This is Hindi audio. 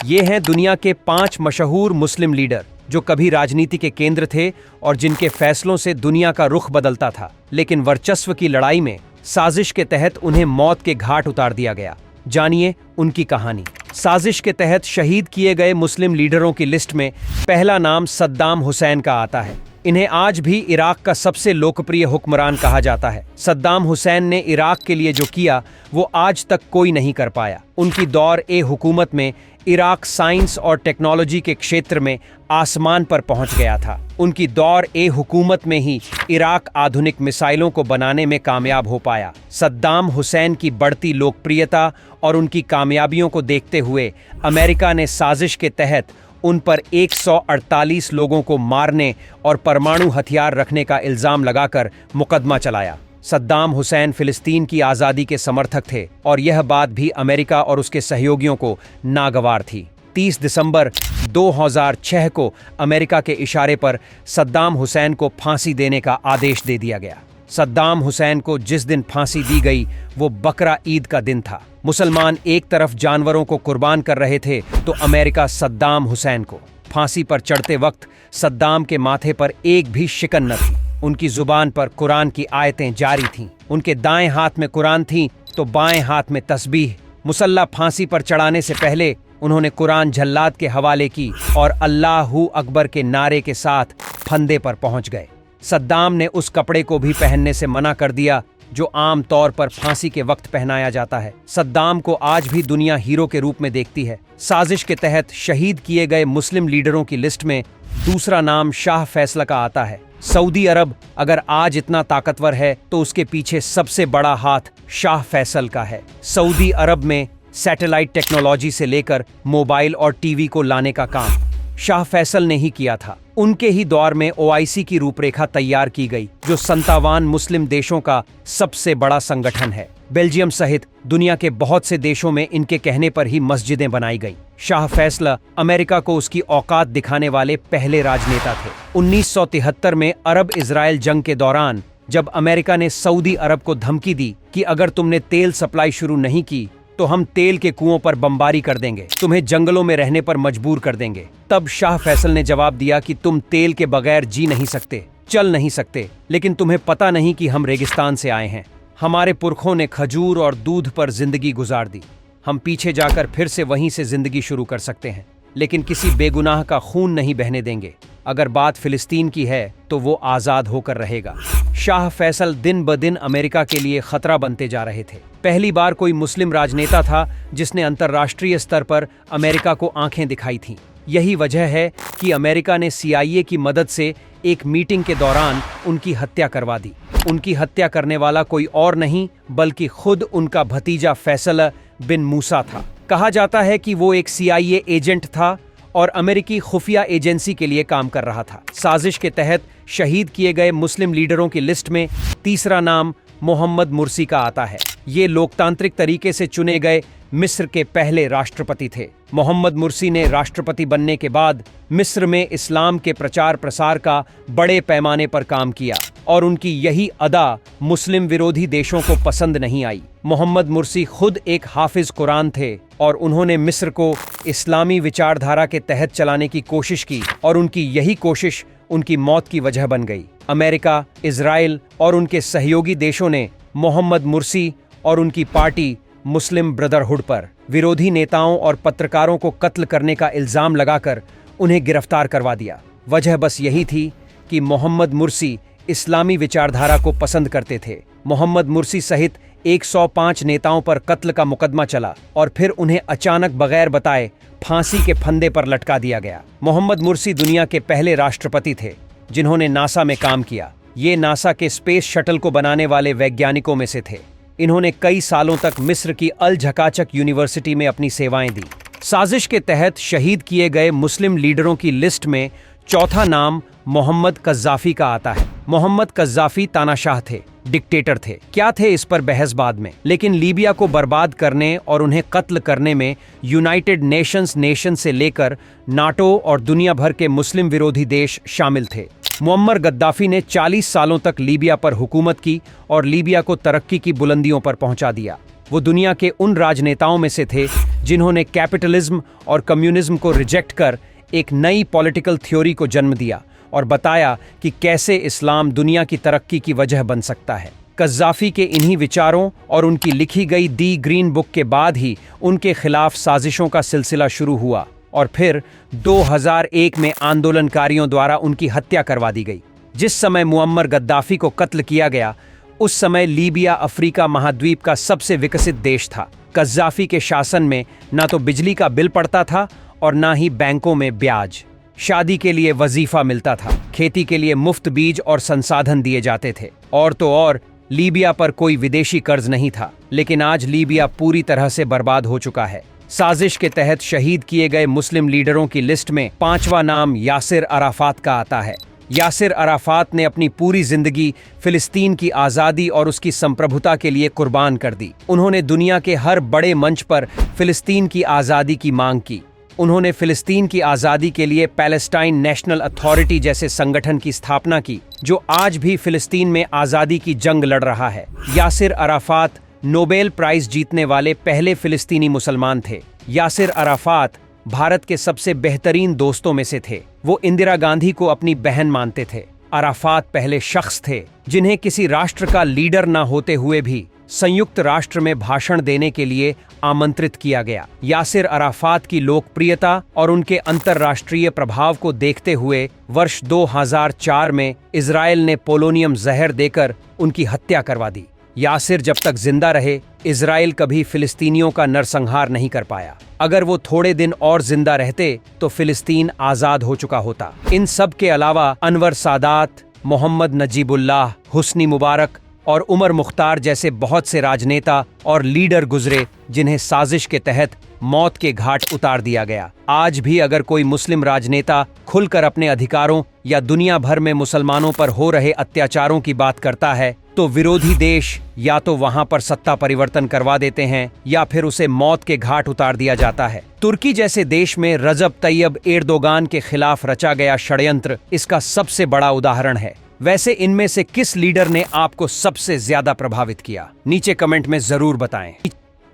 ये हैं दुनिया के 5 मशहूर मुस्लिम लीडर जो कभी राजनीति के केंद्र थे और जिनके फैसलों से दुनिया का रुख बदलता था, लेकिन वर्चस्व की लड़ाई में साजिश के तहत उन्हें मौत के घाट उतार दिया गया। जानिए उनकी कहानी। साजिश के तहत शहीद किए गए मुस्लिम लीडरों की लिस्ट में पहला नाम सद्दाम हुसैन का आता है। इन्हें आज भी इराक का सबसे लोकप्रिय हुक्मरान कहा जाता है। सद्दाम हुसैन ने इराक के लिए जो किया वो आज तक कोई नहीं कर पाया। उनकी दौर ए हुकूमत में इराक साइंस और टेक्नोलॉजी के क्षेत्र में आसमान पर पहुंच गया था। उनकी दौर ए हुकूमत में ही इराक आधुनिक मिसाइलों को बनाने में कामयाब हो पाया। सद्दाम हुसैन की बढ़ती लोकप्रियता और उनकी कामयाबियों को देखते हुए अमेरिका ने साजिश के तहत उन पर 148 लोगों को मारने और परमाणु हथियार रखने का इल्जाम लगाकर मुकदमा चलाया। सद्दाम हुसैन फिलिस्तीन की आज़ादी के समर्थक थे और यह बात भी अमेरिका और उसके सहयोगियों को नागवार थी। 30 दिसंबर 2006 को अमेरिका के इशारे पर सद्दाम हुसैन को फांसी देने का आदेश दे दिया गया। सद्दाम हुसैन को जिस दिन फांसी दी गई वो बकरा ईद का दिन था। मुसलमान एक तरफ जानवरों को कुर्बान कर रहे थे तो अमेरिका सद्दाम हुसैन को। फांसी पर चढ़ते वक्त सद्दाम के माथे पर एक भी शिकन न थी। उनकी जुबान पर कुरान की आयतें जारी थीं। उनके दाएं हाथ में कुरान थी तो बाएं हाथ में तस्बीह। मुसल्ला फांसी पर चढ़ाने से पहले उन्होंने कुरान जल्लाद के हवाले की और अल्लाहू अकबर के नारे के साथ फंदे पर पहुंच गए। सद्दाम ने उस कपड़े को भी पहनने से मना कर दिया जो आम तौर पर फांसी के वक्त पहनाया जाता है। सद्दाम को आज भी दुनिया हीरो के रूप में देखती है। साजिश के तहत शहीद किए गए मुस्लिम लीडरों की लिस्ट में दूसरा नाम शाह फैसल का आता है। सऊदी अरब अगर आज इतना ताकतवर है तो उसके पीछे सबसे बड़ा हाथ शाह फैसल का है। सऊदी अरब में सैटेलाइट टेक्नोलॉजी से लेकर मोबाइल और टीवी को लाने का काम शाह फैसल ने ही किया था। उनके ही दौर में ओआईसी की रूपरेखा तैयार की गई जो 57 मुस्लिम देशों का सबसे बड़ा संगठन है। बेल्जियम सहित दुनिया के बहुत से देशों में इनके कहने पर ही मस्जिदें बनाई गई। शाह फैसल अमेरिका को उसकी औकात दिखाने वाले पहले राजनेता थे। 1973 में अरब इजराइल जंग के दौरान जब अमेरिका ने सऊदी अरब को धमकी दी कि अगर तुमने तेल सप्लाई शुरू नहीं की तो हम तेल के कुओं पर बमबारी कर देंगे, तुम्हें जंगलों में रहने पर मजबूर कर देंगे, तब शाह फैसल ने जवाब दिया कि तुम तेल के बगैर जी नहीं सकते, चल नहीं सकते, लेकिन तुम्हें पता नहीं कि हम रेगिस्तान से आए हैं। हमारे पुरखों ने खजूर और दूध पर जिंदगी गुजार दी। हम पीछे जाकर फिर से वहीं से जिंदगी शुरू कर सकते हैं, लेकिन किसी बेगुनाह का खून नहीं बहने देंगे। अगर बात फिलिस्तीन की है तो वो आज़ाद होकर रहेगा। शाह फैसल दिन ब दिन अमेरिका के लिए खतरा बनते जा रहे थे। पहली बार कोई मुस्लिम राजनेता था जिसने अंतर्राष्ट्रीय स्तर पर अमेरिका को आंखें दिखाई थीं। यही वजह है कि अमेरिका ने CIA की मदद से एक मीटिंग के दौरान उनकी हत्या करवा दी। उनकी हत्या करने वाला कोई और नहीं बल्कि खुद उनका भतीजा फैसल बिन मूसा था। कहा जाता है कि वो एक CIA एजेंट था और अमेरिकी खुफिया एजेंसी के लिए काम कर रहा था। साजिश के तहत शहीद किए गए मुस्लिम लीडरों की लिस्ट में तीसरा नाम मोहम्मद मुर्सी का आता है। ये लोकतांत्रिक तरीके से चुने गए मिस्र के पहले राष्ट्रपति थे। मोहम्मद मुर्सी ने राष्ट्रपति बनने के बाद मिस्र में इस्लाम के प्रचार प्रसार का बड़े पैमाने पर काम किया और उनकी यही अदा मुस्लिम विरोधी देशों को पसंद नहीं आई। मोहम्मद मुर्सी खुद एक हाफिज कुरान थे और उन्होंने मिस्र को इस्लामी विचारधारा के तहत चलाने की कोशिश की और उनकी यही कोशिश उनकी मौत की वजह बन गई। अमेरिका, इजराइल और उनके सहयोगी देशों ने मोहम्मद मुर्सी और उनकी पार्टी मुस्लिम ब्रदरहुड पर विरोधी नेताओं और पत्रकारों को कत्ल करने का इल्जाम लगाकर उन्हें गिरफ्तार करवा दिया। वजह बस यही थी कि मोहम्मद मुर्सी इस्लामी विचारधारा को पसंद करते थे। मोहम्मद मुर्सी सहित 105 नेताओं पर कत्ल का मुकदमा चला और फिर उन्हें अचानक बगैर बताए फांसी के फंदे पर लटका दिया गया। मोहम्मद मुर्सी दुनिया के पहले राष्ट्रपति थे जिन्होंने नासा में काम किया। ये नासा के स्पेस शटल को बनाने वाले वैज्ञानिकों में से थे। इन्होंने कई सालों तक मिस्र की अल झकाचक यूनिवर्सिटी में अपनी सेवाएं दी। साजिश के तहत शहीद किए गए मुस्लिम लीडरों की लिस्ट में चौथा नाम मोहम्मद कज़्ज़ाफ़ी का आता है। मोहम्मद कज़्ज़ाफ़ी तानाशाह थे, डिक्टेटर थे। क्या थे इस पर बहस बाद में, लेकिन लीबिया को बर्बाद करने और उन्हें कत्ल करने में यूनाइटेड नेशन से लेकर नाटो और दुनिया भर के मुस्लिम विरोधी देश शामिल थे। मुअम्मर गद्दाफी ने 40 सालों तक लीबिया पर हुकूमत की और लीबिया को तरक्की की बुलंदियों पर पहुंचा दिया। वो दुनिया के उन राजनेताओं में से थे जिन्होंने कैपिटलिज्म और कम्युनिज्म को रिजेक्ट कर एक नई पॉलिटिकल थ्योरी को जन्म दिया और बताया कि कैसे इस्लाम दुनिया की तरक्की की वजह बन सकता है। कज़्ज़ाफ़ी के इन्हीं विचारों और उनकी लिखी गई दी ग्रीन बुक के बाद ही उनके खिलाफ साजिशों का सिलसिला शुरू हुआ और फिर 2001 में आंदोलनकारियों द्वारा उनकी हत्या करवा दी गई। जिस समय मुअम्मर गद्दाफ़ी को कत्ल किया गया, उस समय लीबिया अफ्रीका महाद्वीप का सबसे विकसित देश था। कज़्ज़ाफ़ी के शासन में ना तो बिजली का बिल पड़ता था और ना ही बैंकों में ब्याज। शादी के लिए वजीफा मिलता था, खेती के लिए मुफ्त बीज और संसाधन दिए जाते थे। और तो और लीबिया पर कोई विदेशी कर्ज नहीं था। लेकिन आज लीबिया पूरी तरह से बर्बाद हो चुका है। साजिश के तहत शहीद किए गए मुस्लिम लीडरों की लिस्ट में 5वां नाम यासिर अराफात का आता है। यासिर अराफात ने अपनी पूरी जिंदगी फिलिस्तीन की आज़ादी और उसकी संप्रभुता के लिए कुर्बान कर दी। उन्होंने दुनिया के हर बड़े मंच पर फिलिस्तीन की आज़ादी की मांग की। उन्होंने फिलिस्तीन की आज़ादी के लिए पैलेस्टाइन नेशनल अथॉरिटी जैसे संगठन की स्थापना की, जो आज भी फिलिस्तीन में आज़ादी की जंग लड़ रहा है। यासिर अराफात नोबेल प्राइज जीतने वाले पहले फिलिस्तीनी मुसलमान थे। यासिर अराफात भारत के सबसे बेहतरीन दोस्तों में से थे। वो इंदिरा गांधी को अपनी बहन मानते थे। अराफात पहले शख्स थे जिन्हें किसी राष्ट्र का लीडर न होते हुए भी संयुक्त राष्ट्र में भाषण देने के लिए आमंत्रित किया गया। यासिर अराफात की लोकप्रियता और उनके अंतर्राष्ट्रीय प्रभाव को देखते हुए वर्ष 2004 में इजराइल ने पोलोनियम जहर देकर उनकी हत्या करवा दी। यासिर जब तक जिंदा रहे, इजराइल कभी फिलिस्तीनियों का नरसंहार नहीं कर पाया। अगर वो थोड़े दिन और जिंदा रहते तो फिलिस्तीन आज़ाद हो चुका होता। इन सब के अलावा अनवर सादात, मोहम्मद नजीबुल्लाह, हुस्नी मुबारक और उमर मुख्तार जैसे बहुत से राजनेता और लीडर गुजरे जिन्हें साजिश के तहत मौत के घाट उतार दिया गया। आज भी अगर कोई मुस्लिम राजनेता खुलकर अपने अधिकारों या दुनिया भर में मुसलमानों पर हो रहे अत्याचारों की बात करता है, तो विरोधी देश या तो वहां पर सत्ता परिवर्तन करवा देते हैं या फिर उसे मौत के घाट उतार दिया जाता है। तुर्की जैसे देश में रजब तैयब एर्दोगान के खिलाफ रचा गया षड्यंत्र इसका सबसे बड़ा उदाहरण है। वैसे इनमें से किस लीडर ने आपको सबसे ज्यादा प्रभावित किया? नीचे कमेंट में जरूर बताएं।